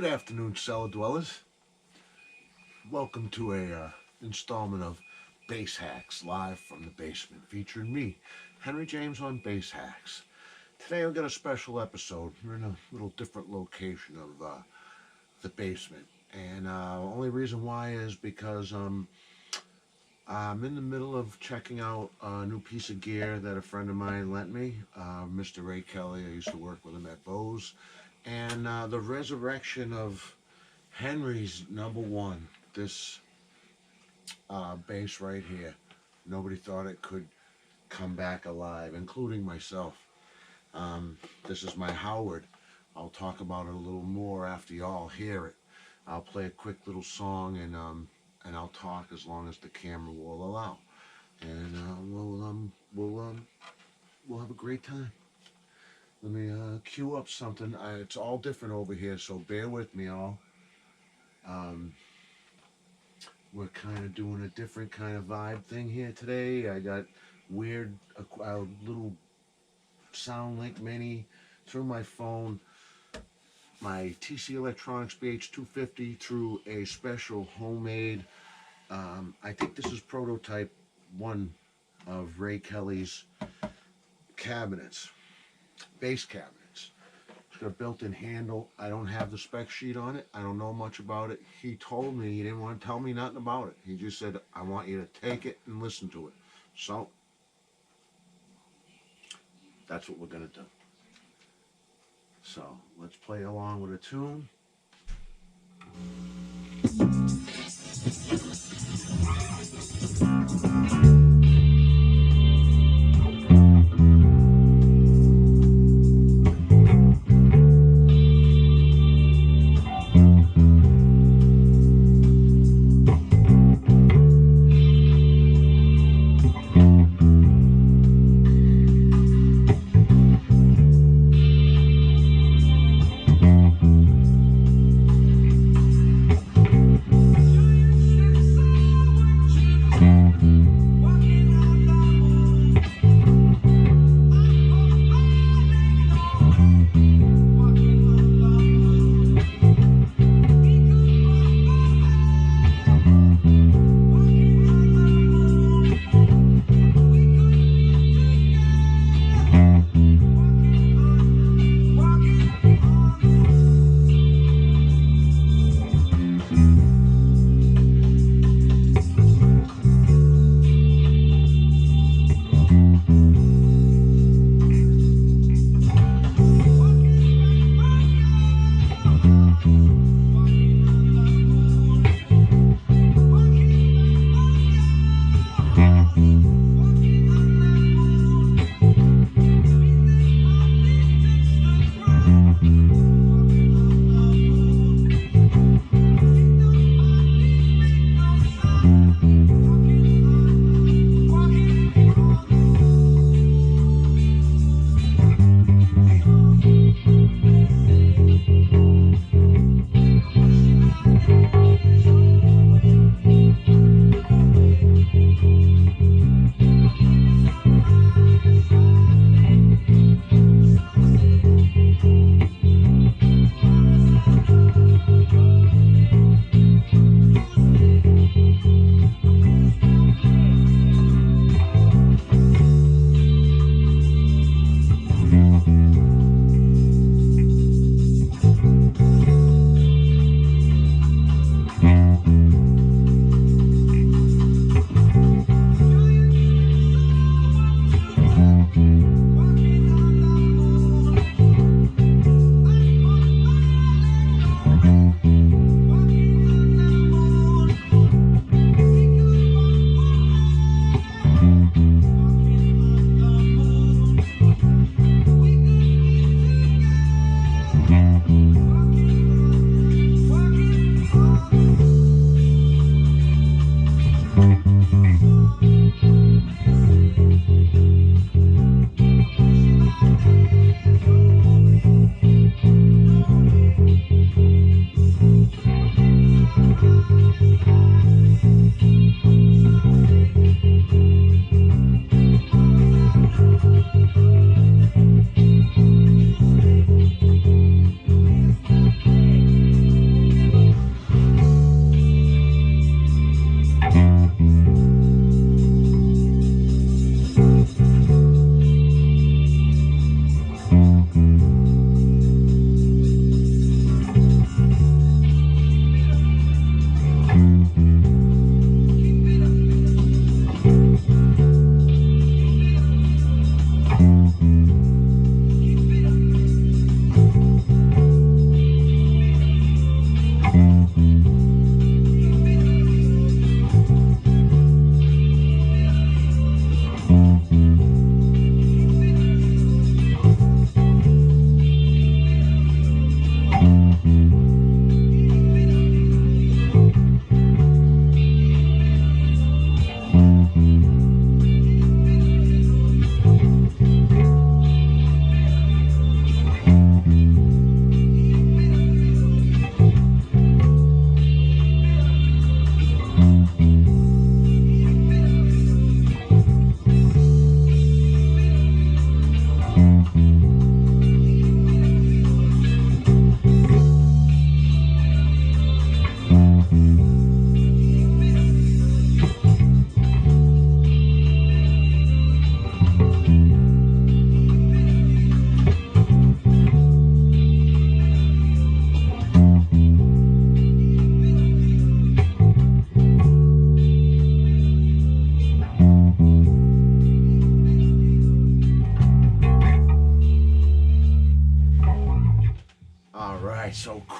Good afternoon, cellar dwellers. Welcome to a installment of Bass Hacks live from the basement, featuring me, Henry James, on Bass Hacks. Today I've got a special episode. We're in a little different location of the basement, and only reason why is because I'm in the middle of checking out a new piece of gear that a friend of mine lent me, Mr. Ray Kelly. I used to work with him at Bose, and the resurrection of Henry's number one, this bass right here. Nobody thought it could come back alive, including myself. This is my Howard. I'll talk about it a little more after y'all hear it. I'll play a quick little song, and I'll talk as long as the camera will allow, and we'll have a great time. Let me cue up something. It's all different over here, so bear with me all. We're kind of doing a different kind of vibe thing here today. I got weird little SoundLink Mini through my phone, my TC Electronics BH250 through a special homemade, I think this is prototype one of Ray Kelly's cabinets, bass cabinets. It's got a built-in handle. I don't have the spec sheet on it. I don't know much about it. He told me he didn't want to tell me nothing about it. He just said, I want you to take it and listen to it. So that's what we're going to do. So let's play along with a tune.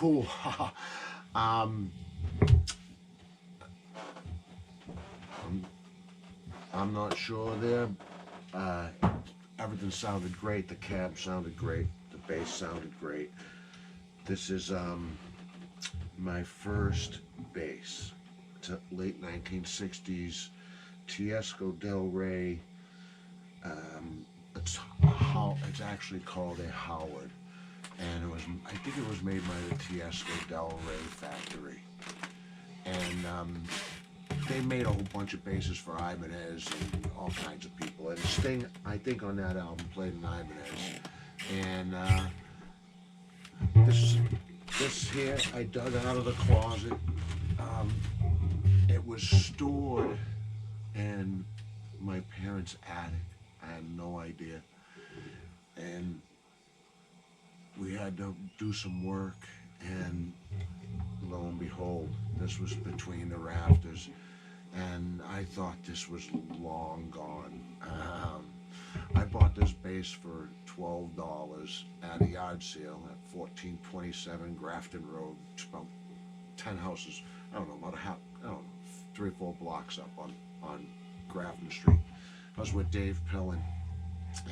cool. um, I'm not sure there. Uh, Everything sounded great. The cab sounded great. The bass sounded great. This is my first bass. It's a late 1960s Tiesco Del Rey. It's actually called a Howard, and I think it was made by the Tiesco Del Rey factory, and they made a whole bunch of basses for Ibanez and all kinds of people. And Sting, I think, on that album played an Ibanez. And this here I dug out of the closet. It was stored in my parents' attic. I had no idea. And we had to do some work, and lo and behold, this was between the rafters. And I thought this was long gone. I bought this bass for $12 at a yard sale at 1427 Grafton Road. It's about 10 houses, I don't know, about 3 or 4 blocks up on Grafton Street. I was with Dave Pillen,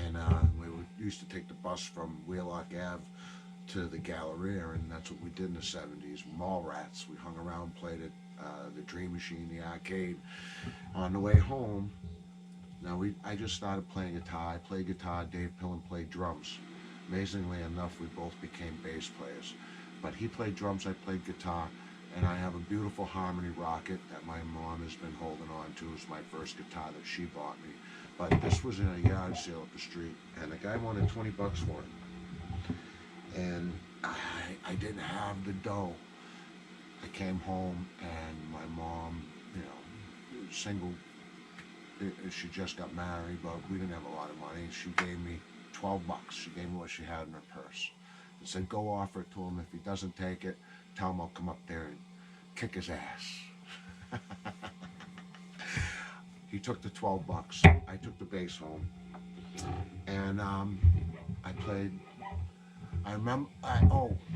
and we used to take the bus from Wheelock Ave to the Galleria, and that's what we did in the 70s. Mall rats. We hung around, played at the Dream Machine, the arcade. On the way home, I just started playing guitar. I played guitar, Dave Pillen played drums. Amazingly enough, we both became bass players. But he played drums, I played guitar, and I have a beautiful Harmony Rocket that my mom has been holding on to. It's my first guitar that she bought me. But this was in a yard sale up the street, and the guy wanted 20 bucks for it. And I didn't have the dough. I came home, and my mom, single, she just got married, but we didn't have a lot of money. She gave me 12 bucks. She gave me what she had in her purse. And said, go offer it to him. If he doesn't take it, tell him I'll come up there and kick his ass. He took the 12 bucks. I took the bass home, and I played. I remember,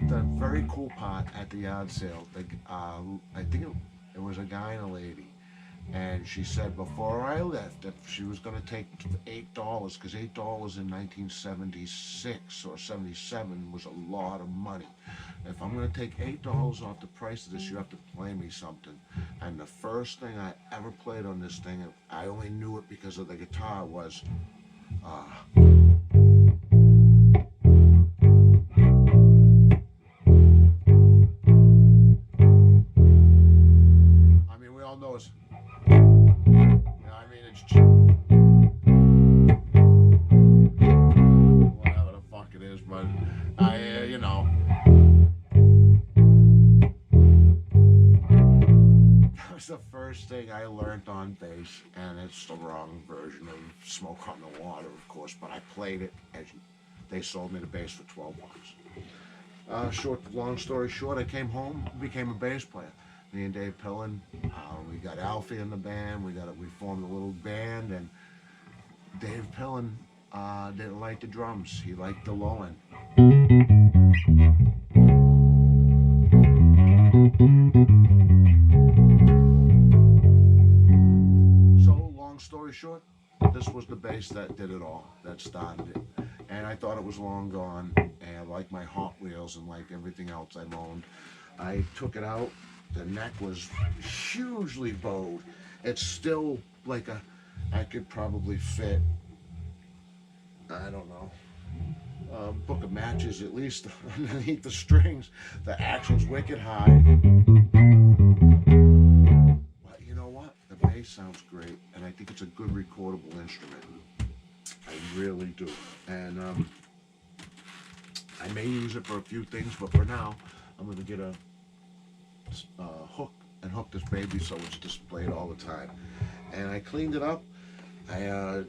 the very cool part at the yard sale, I think it was a guy and a lady, and she said before I left, if she was going to take $8, because $8 in 1976 or 77 was a lot of money. If I'm going to take $8 off the price of this, you have to play me something. And the first thing I ever played on this thing, I only knew it because of the guitar, was we all know it's, it's whatever the fuck it is, but that was the first thing I learned on bass, and it's the wrong version of Smoke on the Water, of course, but I played it, and they sold me the bass for 12 bucks. Long story short, I came home, became a bass player. Me and Dave Pillen, we got Alfie in the band. We formed a little band, and Dave Pillen didn't like the drums. He liked the low end. So, long story short, this was the bass that did it all, that started it. And I thought it was long gone, and like my Hot Wheels and like everything else I owned, I took it out. The neck was hugely bowed. It's still like I could probably fit, I don't know, a book of matches at least underneath the strings. The action's wicked high. But you know what? The bass sounds great, and I think it's a good recordable instrument. I really do. And I may use it for a few things, but for now, I'm going to get a hook and hook this baby so it's displayed all the time. And I cleaned it up. I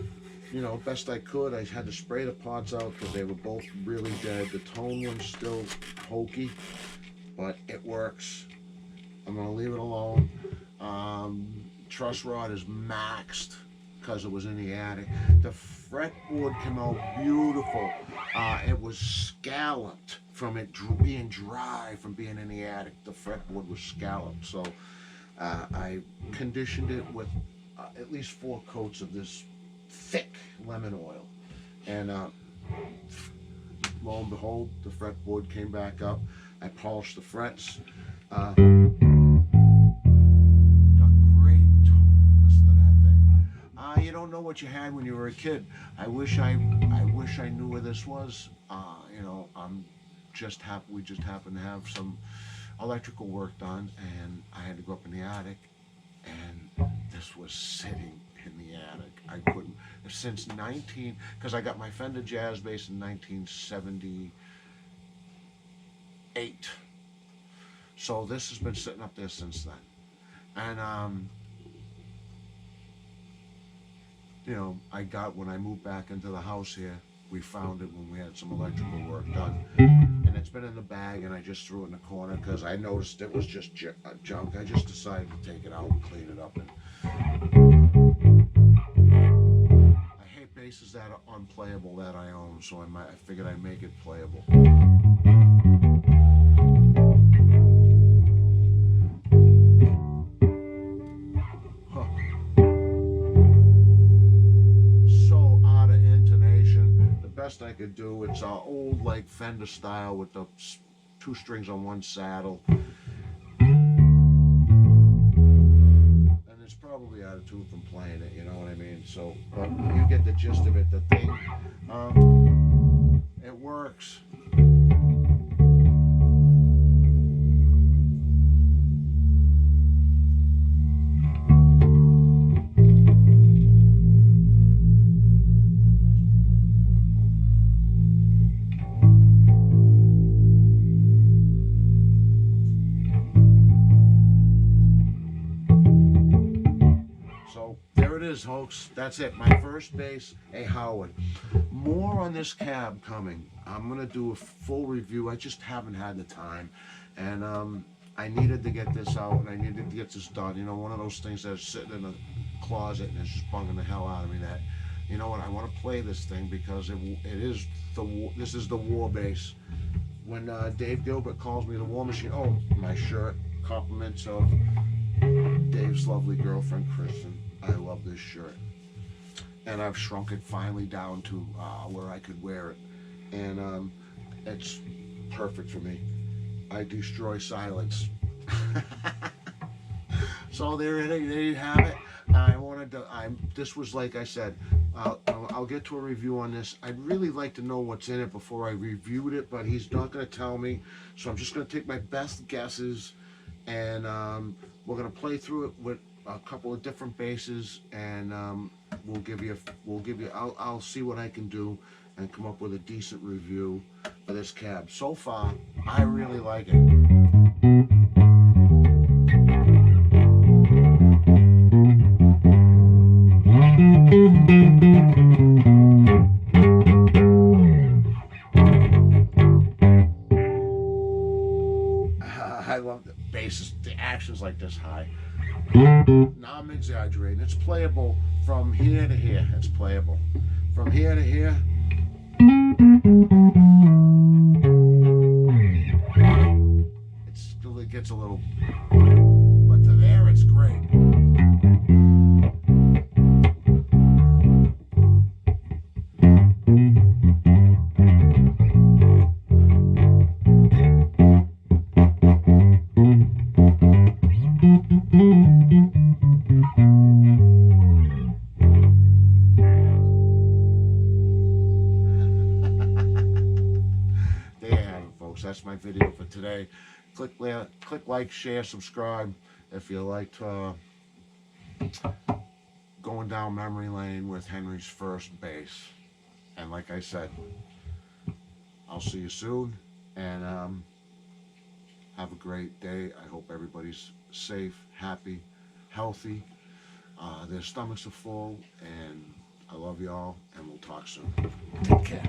best I could. I had to spray the pots out because they were both really dead. The tone one's still hokey, but it works. I'm gonna leave it alone. Truss rod is maxed because it was in the attic. The fretboard came out beautiful. It was scalloped from it being dry from being in the attic. The fretboard was scalloped, so I conditioned it with at least 4 coats of this thick lemon oil, and lo and behold, the fretboard came back up. I polished the frets. Got great. Listen to that thing. You don't know what you had when you were a kid. I wish I knew where this was. You know, we just happened to have some electrical work done, and I had to go up in the attic, and this was sitting in the attic. I couldn't, since because I got my Fender Jazz bass in 1978. So this has been sitting up there since then. And you know, when I moved back into the house here, we found it when we had some electrical work done. And it's been in the bag, and I just threw it in the corner because I noticed it was just junk. I just decided to take it out and clean it up. And I hate basses that are unplayable that I own, so I figured I'd make it playable. Best I could do. It's old like Fender style with the 2 strings on one saddle, and it's probably out of tune from playing it, you know what I mean? So, but you get the gist of it. The thing, it works. There it is, folks. That's it. My first bass, a Howard. More on this cab coming. I'm going to do a full review. I just haven't had the time. And I needed to get this out, and I needed to get this done. You know, one of those things that's sitting in a closet and it's just bugging the hell out of me that, you know what, I want to play this thing because this is the war bass. When Dave Gilbert calls me the War Machine, oh, my shirt, compliments of Dave's lovely girlfriend, Kristen. I love this shirt, and I've shrunk it finally down to where I could wear it, and it's perfect for me. I destroy silence. So there you have it. This was, like I said, I'll get to a review on this. I'd really like to know what's in it before I reviewed it, but he's not going to tell me, so I'm just going to take my best guesses, and we're going to play through it with a couple of different basses, and I'll see what I can do and come up with a decent review for this cab. So far, I really like it. I love the basses, the action's like this high. Now I'm exaggerating. It's playable from here to here. It's playable from here to here. It gets a little, but to there it's great. That's my video for today. Click like, share, subscribe if you liked going down memory lane with Henry's first bass. And like I said, I'll see you soon, and have a great day. I hope everybody's safe, happy, healthy. Their stomachs are full, and I love y'all, and we'll talk soon. Take care.